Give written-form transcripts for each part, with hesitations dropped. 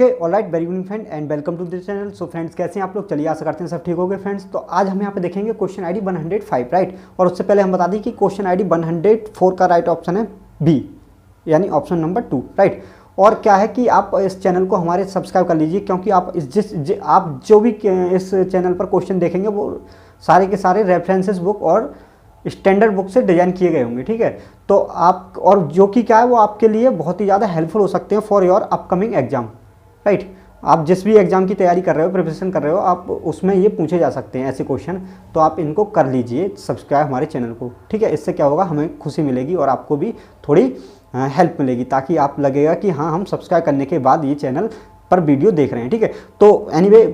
Okay alright, very good friend and welcome to this channel. So friends, कैसे हैं आप लोग? चलिए आशा करते हैं सब ठीक हो गए फ्रेंड्स। तो आज हम यहाँ पे देखेंगे क्वेश्चन आईडी 105, राइट। और उससे पहले हम बता दें कि क्वेश्चन आईडी 104 का राइट ऑप्शन है बी, यानी ऑप्शन नंबर 2, राइट। और क्या है कि आप इस चैनल को हमारे सब्सक्राइब कर लीजिए, क्योंकि आप आप जो भी इस चैनल पर क्वेश्चन देखेंगे वो सारे के सारे रेफरेंसेस बुक और स्टैंडर्ड बुक से डिजाइन किए गए होंगे, ठीक है। तो आप और जो कि क्या है वो आपके लिए बहुत ही ज़्यादा हेल्पफुल हो सकते हैं for your upcoming exam, right. आप जिस भी एग्जाम की तैयारी कर रहे हो, प्रिपरेशन कर रहे हो, आप उसमें ये पूछे जा सकते हैं ऐसे क्वेश्चन। तो आप इनको कर लीजिए सब्सक्राइब हमारे चैनल को, ठीक है। इससे क्या होगा, हमें खुशी मिलेगी और आपको भी थोड़ी हेल्प मिलेगी, ताकि आप लगेगा कि हाँ, हम सब्सक्राइब करने के बाद ये चैनल पर वीडियो देख रहे हैं, ठीक है। तो एनीवे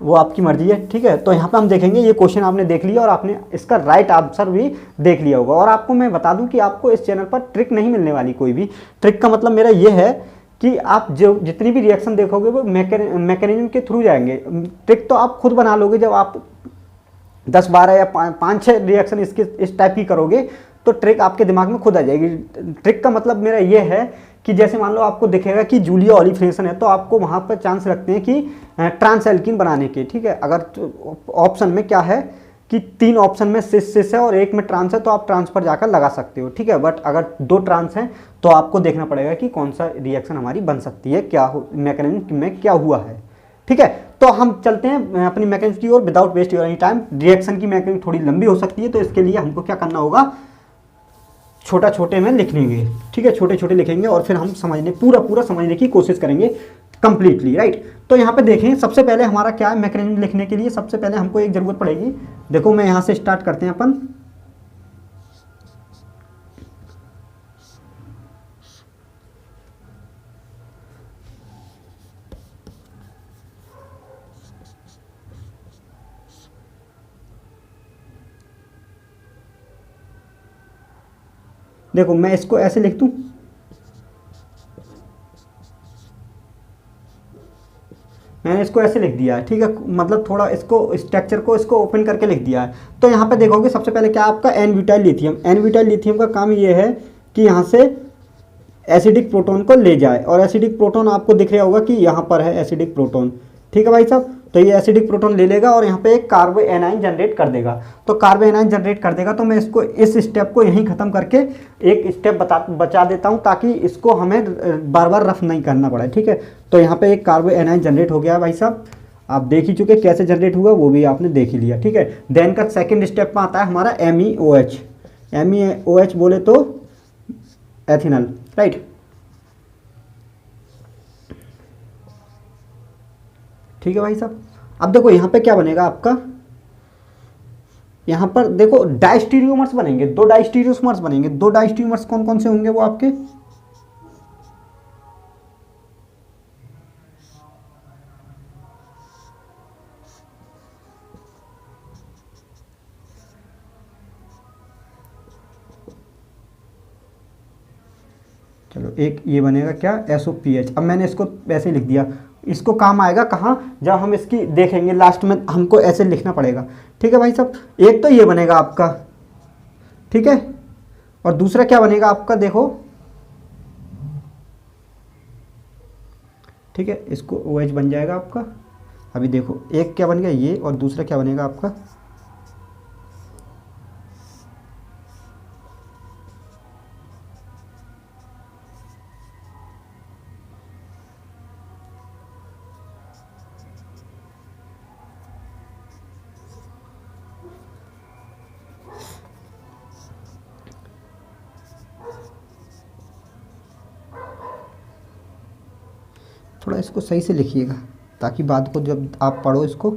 वो आपकी मर्जी है, ठीक है। तो यहाँ पे हम देखेंगे, ये क्वेश्चन आपने देख लिया और आपने इसका राइट आंसर भी देख लिया होगा। और आपको मैं बता दूं कि आपको इस चैनल पर ट्रिक नहीं मिलने वाली कोई भी। ट्रिक का मतलब मेरा ये है कि आप जो जितनी भी रिएक्शन देखोगे वो मैकेनिज्म के थ्रू जाएंगे। ट्रिक तो आप खुद बना लोगे, जब आप 10-12 या 5-6 रिएक्शन इस टाइप की करोगे तो ट्रिक आपके दिमाग में खुद आ जाएगी। ट्रिक का मतलब मेरा ये है कि जैसे मान लो आपको दिखेगा कि जूलिया ओलिफिनेशन है, तो आपको वहाँ पर चांस रखते हैं कि ट्रांस एल्कीन बनाने के, ठीक है। अगर ऑप्शन में क्या है कि 3 ऑप्शन में सिस है और 1 में ट्रांस है, तो आप ट्रांस पर जाकर लगा सकते हो, ठीक है। बट अगर 2 ट्रांस हैं तो आपको देखना पड़ेगा कि कौन सा रिएक्शन हमारी बन सकती है, क्या मैकेनिज्म में क्या हुआ है, ठीक है। तो हम चलते हैं अपनी मैकेनिज्म की ओर without waste your any time. Reaction की मैकेनिज्म थोड़ी लंबी हो सकती है, तो इसके लिए हमको क्या करना होगा, छोटे में लिखेंगे, ठीक है। छोटे लिखेंगे और फिर हम पूरा समझने की कोशिश करेंगे कंप्लीटली, राइट। तो यहाँ पे देखें, सबसे पहले हमारा क्या है, मैकेनिज्म लिखने के लिए सबसे पहले हमको एक जरूरत पड़ेगी। देखो मैं यहाँ से स्टार्ट करते हैं अपन। देखो मैं इसको ऐसे लिख दूं, मैंने इसको ऐसे लिख दिया है, ठीक है। मतलब थोड़ा इसको स्ट्रक्चर को इसको ओपन करके लिख दिया है। तो यहाँ पे देखोगे सबसे पहले क्या आपका n butyl lithium. N butyl lithium का काम ये है कि यहाँ से एसिडिक प्रोटॉन को ले जाए, और एसिडिक प्रोटॉन आपको दिख रहा होगा कि यहाँ पर है एसिडिक प्रोटॉन, ठीक है भाई साहब। तो ये एसिडिक प्रोटॉन ले लेगा और यहाँ पे एक कार्बो एनाइन जनरेट कर देगा। तो कार्बो एनाइन जनरेट कर देगा, तो मैं इसको इस स्टेप को यहीं ख़त्म करके एक स्टेप बचा देता हूँ, ताकि इसको हमें बार बार रफ नहीं करना पड़े, ठीक है। तो यहाँ पे एक कार्बो एनाइन जनरेट हो गया है भाई साहब, आप देख ही चुके कैसे जनरेट हुआ, वो भी आपने देख ही लिया, ठीक है। देन का सेकेंड स्टेप में आता है हमारा MEOH। MEOH बोले तो एथिनल, राइट। ठीक है भाई साहब। अब देखो यहाँ पे क्या बनेगा आपका, यहाँ पर देखो डाइस्टीरियोमर्स बनेंगे, 2 डाइस्टीरियोमर्स बनेंगे। 2 डाइस्टीरियोमर्स कौन कौन से होंगे वो आपके, चलो एक ये बनेगा क्या, SOPH। अब मैंने इसको वैसे लिख दिया, इसको काम आएगा कहाँ, जब हम इसकी देखेंगे लास्ट में हमको ऐसे लिखना पड़ेगा, ठीक है भाई साहब। एक तो ये बनेगा आपका, ठीक है। और दूसरा क्या बनेगा आपका, देखो, ठीक है, इसको OH बन जाएगा आपका। अभी देखो एक क्या बन गया ये, और दूसरा क्या बनेगा आपका, थोड़ा इसको सही से लिखिएगा ताकि बाद को जब आप पढ़ो इसको,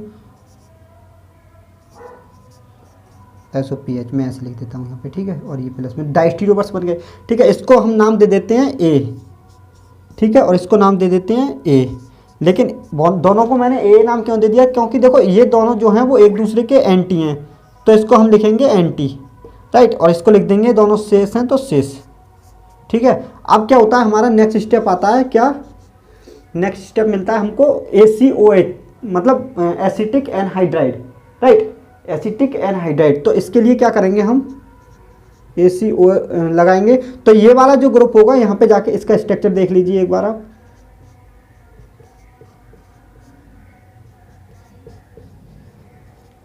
SOPH मैं ऐसे लिख देता हूँ यहाँ पे, ठीक है। और ये प्लस में डाइस्टीरियोमर्स बन गए, ठीक है। इसको हम नाम दे देते हैं A, ठीक है, और इसको नाम दे देते हैं A। लेकिन दोनों को मैंने A नाम क्यों दे दिया, क्योंकि देखो ये दोनों जो हैं वो एक दूसरे के एंटी हैं, तो इसको हम लिखेंगे एंटी, राइट। और इसको लिख देंगे दोनों सेस हैं तो सेस, ठीक है। अब क्या होता है, हमारा नेक्स्ट स्टेप आता है, क्या नेक्स्ट स्टेप मिलता है हमको ACOH, मतलब acetic anhydride, right, acetic anhydride. तो इसके लिए क्या करेंगे, हम ACO लगाएंगे। तो ये वाला जो ग्रुप होगा, यहाँ पे जाके इसका स्ट्रक्चर देख लीजिए एक बार आप,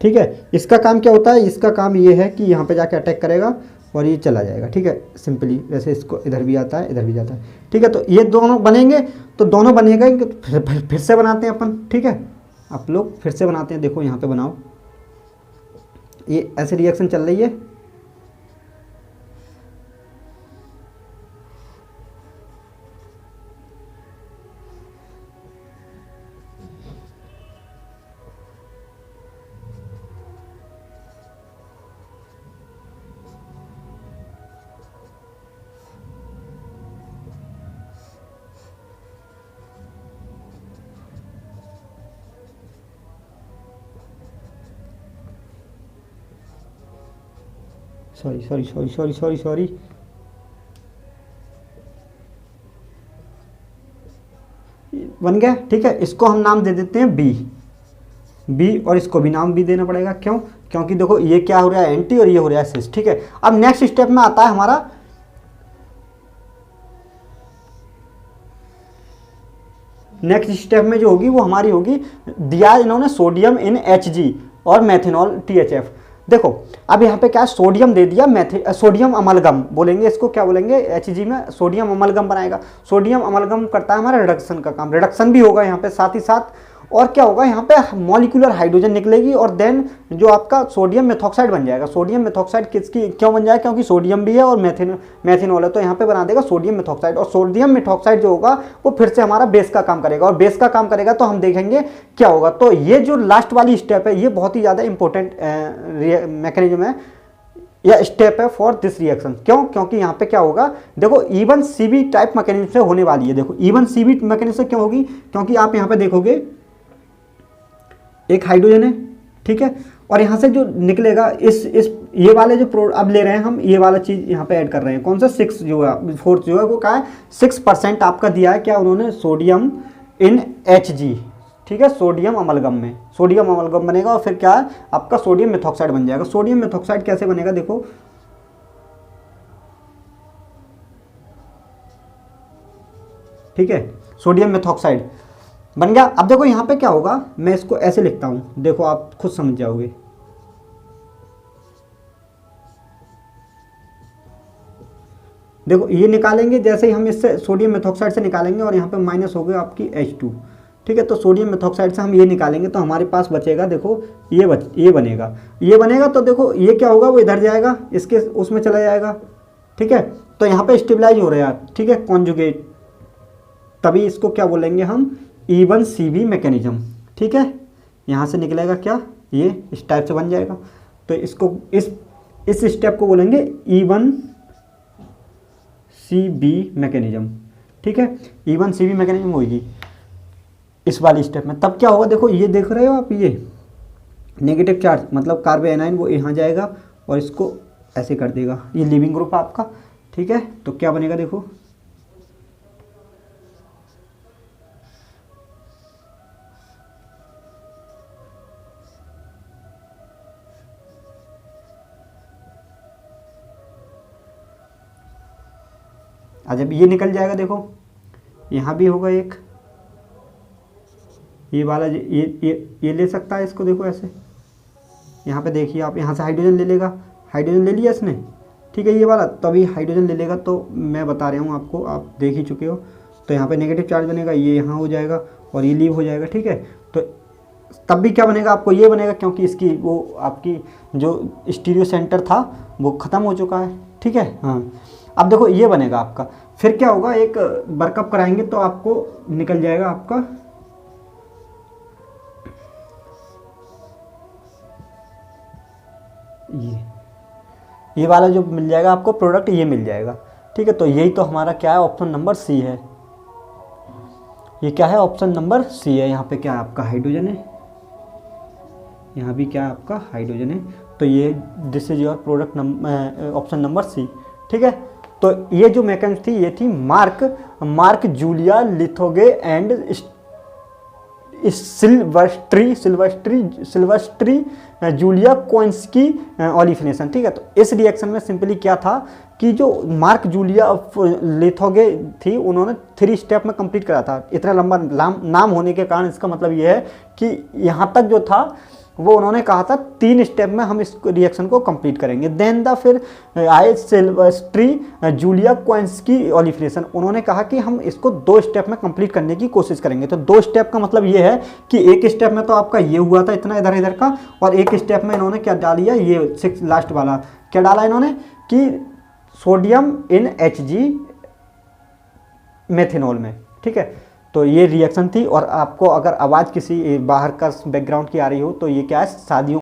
ठीक है। इसका काम क्या होता है, इसका काम ये है कि यहाँ पे जाके अटैक करेगा और ये चला जाएगा, ठीक है। सिंपली वैसे इसको इधर भी आता है इधर भी जाता है, ठीक है। तो ये दोनों बनेंगे, तो दोनों बनेगा, फिर से बनाते हैं अपन, ठीक है। आप लोग फिर से बनाते हैं, देखो यहाँ पे बनाओ, ये ऐसे रिएक्शन चल रही है। Sorry sorry sorry sorry sorry sorry, बन गया, ठीक है। इसको हम नाम दे देते हैं बी, बी, और इसको भी नाम बी देना पड़ेगा, क्यों? क्योंकि देखो ये क्या हो रहा है, एंटी, और ये हो रहा है सिस, ठीक है। अब नेक्स्ट स्टेप में आता है हमारा, नेक्स्ट स्टेप में जो होगी वो हमारी होगी, दिया इन्होंने सोडियम इन Hg और मेथेनॉल THF। देखो अब यहाँ पे क्या है, सोडियम दे दिया, सोडियम अमलगम बोलेंगे इसको, क्या बोलेंगे, Hg में सोडियम अमलगम बनाएगा। सोडियम अमलगम करता है हमारा रिडक्शन का काम, रिडक्शन भी होगा यहाँ पे साथ ही साथ। और क्या होगा यहाँ पे, मॉलिक्यूलर हाइड्रोजन निकलेगी, और देन जो आपका सोडियम मेथॉक्साइड बन जाएगा। सोडियम मेथॉक्साइड किसकी क्यों बन जाएगा, क्योंकि सोडियम भी है और मेथेनॉल है, तो यहाँ पे बना देगा सोडियम मेथॉक्साइड। और सोडियम मेथॉक्साइड जो होगा वो फिर से हमारा बेस का काम करेगा, और बेस का काम करेगा तो हम देखेंगे क्या होगा। तो ये जो लास्ट वाली स्टेप है ये बहुत ही ज़्यादा इंपॉर्टेंट मैकेनिज्म है या स्टेप है फॉर दिस रिएक्शन। क्यों? क्योंकि यहाँ पे क्या होगा, देखो इवन सीबी टाइप मैकेनिज्म से होने वाली है। देखो इवन सीबी मैकेनिज्म से क्यों होगी, क्योंकि आप यहाँ पे देखोगे एक हाइड्रोजन है, ठीक है, और यहाँ से जो निकलेगा इस ये वाले जो अब ले रहे हैं हम, ये वाला चीज़ यहाँ पे ऐड कर रहे हैं, कौन सा 6 जो है, 4 जो है वो क्या है, 6% आपका दिया है क्या उन्होंने, सोडियम इन Hg, ठीक है, सोडियम अमलगम में, सोडियम अमलगम बनेगा, और फिर क्या है आपका सोडियम मेथॉक्साइड बन जाएगा। सोडियम मेथॉक्साइड कैसे बनेगा, देखो ठीक है, सोडियम मेथॉक्साइड बन गया। अब देखो यहाँ पे क्या होगा, मैं इसको ऐसे लिखता हूँ, देखो आप खुद समझ जाओगे। देखो ये निकालेंगे, जैसे ही हम इससे सोडियम मेथॉक्साइड से निकालेंगे, और यहाँ पे माइनस हो गया आपकी H2, ठीक है। तो सोडियम मेथॉक्साइड से हम ये निकालेंगे तो हमारे पास बचेगा, देखो ये बनेगा, तो देखो ये क्या होगा, वो इधर जाएगा, इसके उसमें चला जाएगा, ठीक है। तो यहाँ पे स्टेबलाइज हो रहा है, ठीक है, कॉन्जुगेट, तभी इसको क्या बोलेंगे हम, इवन सीबी मैकेनिज्म, ठीक है। यहाँ से निकलेगा क्या, ये इस टाइप से बन जाएगा, तो इसको इस स्टेप को बोलेंगे इवन सीबी मैकेनिज्म, ठीक है। इवन सीबी मैकेनिज्म होगी इस वाली स्टेप में। तब क्या होगा, देखो ये देख रहे हो आप, ये नेगेटिव चार्ज मतलब कार्बन एनाइन वो यहाँ जाएगा और इसको ऐसे कर देगा, ये लिविंग ग्रुप आपका, ठीक है। तो क्या बनेगा, देखो जब ये निकल जाएगा, देखो यहाँ भी होगा एक, ये वाला ये ले सकता है इसको, देखो ऐसे, यहाँ पे देखिए आप, यहाँ से हाइड्रोजन ले लेगा, हाइड्रोजन ले लिया इसने, ठीक है, ये वाला, तभी हाइड्रोजन ले लेगा। तो मैं बता रहा हूँ आपको, आप देख ही चुके हो। तो यहाँ पे नेगेटिव चार्ज बनेगा, ये यहाँ हो जाएगा और ये लीव हो जाएगा, ठीक है। तो तब भी क्या बनेगा आपको, ये बनेगा, क्योंकि इसकी वो आपकी जो स्टीरियो सेंटर था वो ख़त्म हो चुका है, ठीक है। हाँ अब देखो ये बनेगा आपका, फिर क्या होगा, एक वर्कअप कराएंगे तो आपको निकल जाएगा आपका ये वाला जो मिल जाएगा आपको प्रोडक्ट, ये मिल जाएगा, ठीक है। तो यही तो हमारा क्या है, ऑप्शन नंबर सी है। ये क्या है, ऑप्शन नंबर सी है। यहाँ पे क्या है आपका, हाइड्रोजन है, यहाँ भी क्या है आपका हाइड्रोजन है। तो ये this is your product option number C, ठीक है। तो ये जो मैकेनिज्म थी, ये थी Marc Julia Lythgoe and Sylvestre Julia Kocienski olefination, ठीक है। तो इस रिएक्शन में सिंपली क्या था कि जो मार्क जूलिया लिथोगे थी, उन्होंने 3 स्टेप में कंप्लीट करा था। इतना लंबा नाम होने के कारण इसका मतलब ये है कि यहाँ तक जो था वो उन्होंने कहा था 3 स्टेप में हम इस रिएक्शन को कंप्लीट करेंगे। देन द फिर आए सिल्वेस्ट्री जूलिया क्वेंस्की ओलिफरेशन, उन्होंने कहा कि हम इसको 2 स्टेप में कंप्लीट करने की कोशिश करेंगे। तो 2 स्टेप का मतलब ये है कि एक स्टेप में तो आपका ये हुआ था इतना इधर इधर का, और एक स्टेप में इन्होंने क्या डाल दिया, ये 6 लास्ट वाला क्या डाला इन्होंने कि सोडियम इन Hg मेथेनॉल में, ठीक है। तो ये रिएक्शन थी। और आपको अगर आवाज़ किसी बाहर का बैकग्राउंड की आ रही हो तो ये क्या है, शादियों